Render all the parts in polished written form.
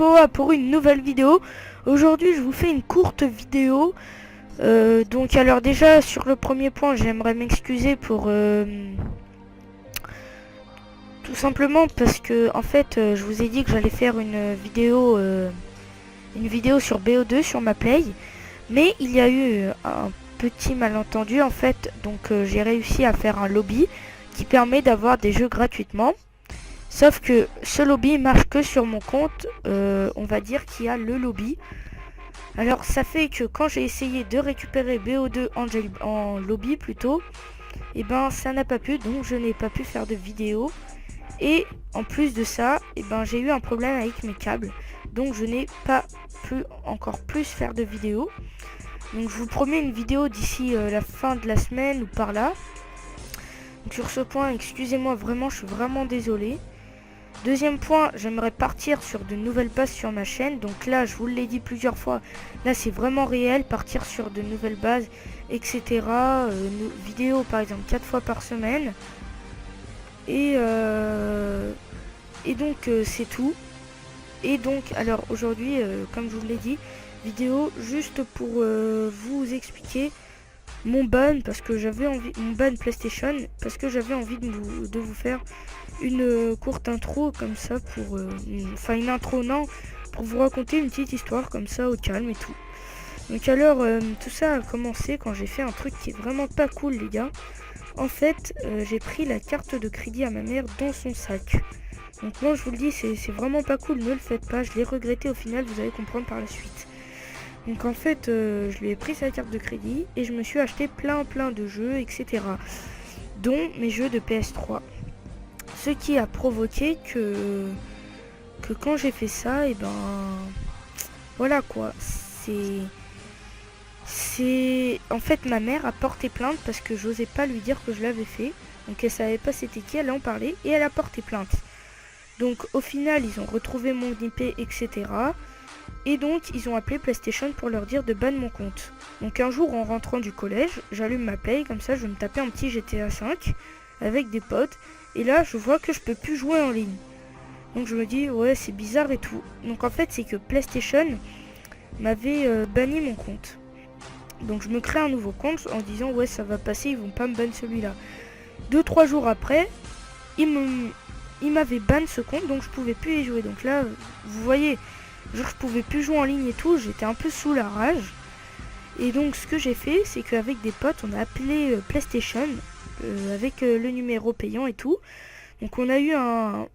Poa pour une nouvelle vidéo. Aujourd'hui je vous fais une courte vidéo. Donc alors déjà sur le premier point j'aimerais m'excuser pour tout simplement parce que en fait je vous ai dit que j'allais faire une vidéo sur BO2 sur ma Play. Mais il y a eu un petit malentendu en fait. Donc j'ai réussi à faire un lobby qui permet d'avoir des jeux gratuitement. Sauf que ce lobby marche que sur mon compte, on va dire qu'il y a le lobby. Alors ça fait que quand j'ai essayé de récupérer BO2 en lobby plutôt, et ben ça n'a pas pu, donc je n'ai pas pu faire de vidéo. Et en plus de ça, et ben j'ai eu un problème avec mes câbles, donc je n'ai pas pu encore plus faire de vidéo. Donc je vous promets une vidéo d'ici la fin de la semaine ou par là. Donc, sur ce point, excusez-moi vraiment, je suis vraiment désolé. Deuxième point, j'aimerais partir sur de nouvelles bases sur ma chaîne. Donc là, je vous l'ai dit plusieurs fois, là c'est vraiment réel, partir sur de nouvelles bases, etc. Vidéo par exemple 4 fois par semaine. Et donc c'est tout. Et donc, alors aujourd'hui, comme je vous l'ai dit, vidéo juste pour vous expliquer mon ban, parce que j'avais envie, mon ban PlayStation, parce que j'avais envie de vous faire une courte intro comme ça pour, enfin une intro non, pour vous raconter une petite histoire comme ça au calme et tout. Donc alors tout ça a commencé quand j'ai fait un truc qui est vraiment pas cool les gars. En fait j'ai pris la carte de crédit à ma mère dans son sac. Donc moi je vous le dis, c'est vraiment pas cool, ne le faites pas, je l'ai regretté au final, vous allez comprendre par la suite. Donc en fait je lui ai pris sa carte de crédit et je me suis acheté plein de jeux, etc. Dont mes jeux de PS3. Ce qui a provoqué que quand j'ai fait ça, et ben voilà quoi, c'est en fait ma mère a porté plainte parce que j'osais pas lui dire que je l'avais fait. Donc elle savait pas c'était qui, elle en parlait et elle a porté plainte. Donc au final ils ont retrouvé mon IP, etc. Et donc ils ont appelé PlayStation pour leur dire de ban mon compte. Donc un jour en rentrant du collège, j'allume ma Play, comme ça je vais me taper un petit GTA 5 avec des potes. Et là je vois que je peux plus jouer en ligne. Donc je me dis ouais c'est bizarre et tout. Donc en fait c'est que PlayStation m'avait banni mon compte. Donc je me crée un nouveau compte en disant ouais ça va passer, ils vont pas me ban celui-là. 2-3 jours après, ils m'avaient ban ce compte, donc je pouvais plus y jouer. Donc là vous voyez, genre je pouvais plus jouer en ligne et tout, j'étais un peu sous la rage. Et donc ce que j'ai fait c'est qu'avec des potes on a appelé PlayStation avec le numéro payant et tout. Donc on a eu un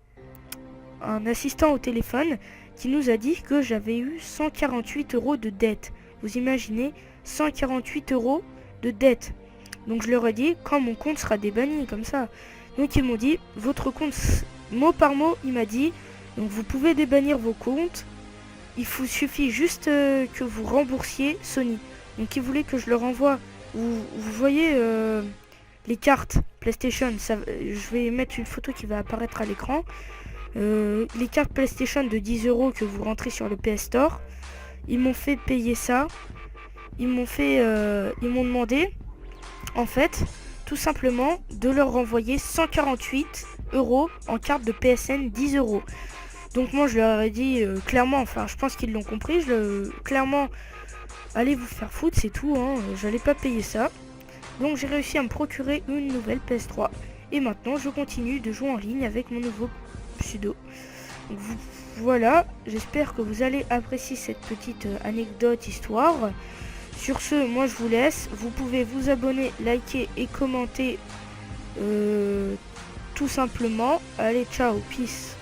assistant au téléphone qui nous a dit que j'avais eu 148 € de dette. Vous imaginez, 148 € de dette. Donc je leur ai dit quand mon compte sera débanni comme ça. Donc ils m'ont dit votre compte, mot par mot il m'a dit, donc vous pouvez débannir vos comptes, il vous suffit juste que vous remboursiez Sony. Donc ils voulaient que je leur envoie, vous voyez les cartes PlayStation, ça, je vais mettre une photo qui va apparaître à l'écran. Les cartes PlayStation de 10 € que vous rentrez sur le PS Store, ils m'ont fait payer ça. Ils m'ont demandé en fait tout simplement de leur renvoyer 148 € en carte de PSN 10 €. Donc moi je leur ai dit clairement, enfin je pense qu'ils l'ont compris, clairement allez vous faire foutre, c'est tout, hein, j'allais pas payer ça. Donc j'ai réussi à me procurer une nouvelle PS3. Et maintenant je continue de jouer en ligne avec mon nouveau pseudo. Donc, voilà, j'espère que vous allez apprécier cette petite anecdote, histoire. Sur ce, moi je vous laisse. Vous pouvez vous abonner, liker et commenter tout simplement. Allez, ciao, peace.